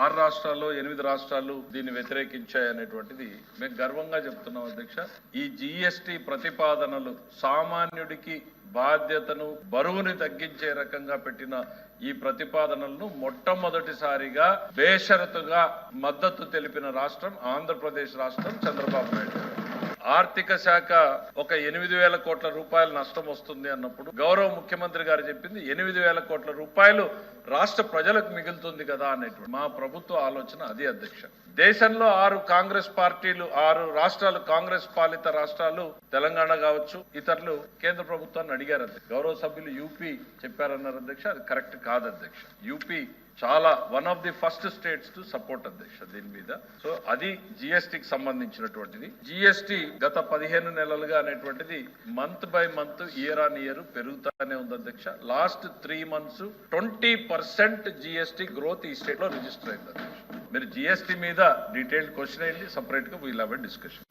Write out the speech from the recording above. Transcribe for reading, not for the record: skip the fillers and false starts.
6 రాష్ట్రాల్లో 8 రాష్ట్రాలు దీన్ని వ్యతిరేకించాయనేటువంటిది మేము గర్వంగా చెప్తున్నాం అధ్యక్ష. ఈ జీఎస్టీ ప్రతిపాదనలు సామాన్యుడికి బాధ్యతను బరువుని తగ్గించే రకంగా పెట్టిన ఈ ప్రతిపాదనలను మొట్టమొదటిసారిగా బేషరతుగా మద్దతు తెలిపిన రాష్ట్రం ఆంధ్రప్రదేశ్ రాష్ట్రం, చంద్రబాబు నాయుడు గారు. ఆర్థిక శాఖ ఒక 8,000 కోట్ల రూపాయలు నష్టం వస్తుంది అన్నప్పుడు గౌరవ ముఖ్యమంత్రి గారు చెప్పింది 8,000 కోట్ల రూపాయలు రాష్ట్ర ప్రజలకు మిగులుతుంది కదా అనేటువంటి మా ప్రభుత్వ ఆలోచన అది అధ్యక్ష. దేశంలో 6 రాష్ట్రాలు కాంగ్రెస్ పాలిత రాష్ట్రాలు, తెలంగాణ కావచ్చు, ఇతరులు కేంద్ర ప్రభుత్వాన్ని అడిగారు అధ్యక్ష. గౌరవ సభ్యులు యూపీ చెప్పారన్నారు అధ్యక్ష. అది కరెక్ట్ కాదు అధ్యక్ష. యూపీ చాలా one of the first states to support అధ్యక్ష దీని మీద. సో అది జిఎస్టీకి సంబంధించినటువంటిది. జిఎస్టీ గత 15 నెలలుగా అనేటువంటిది month by month, year on year పెరుగుతానే ఉంది అధ్యక్ష. లాస్ట్ 3 months 20% జిఎస్టీ గ్రోత్ ఈ స్టేట్ లో రిజిస్టర్ అయింది అధ్యక్ష. మీరు జిఎస్టీ మీద డీటెయిల్డ్ క్వశ్చన్ అయింది, సపరేట్ గా వీల్ హావ్ ఎ డిస్కషన్.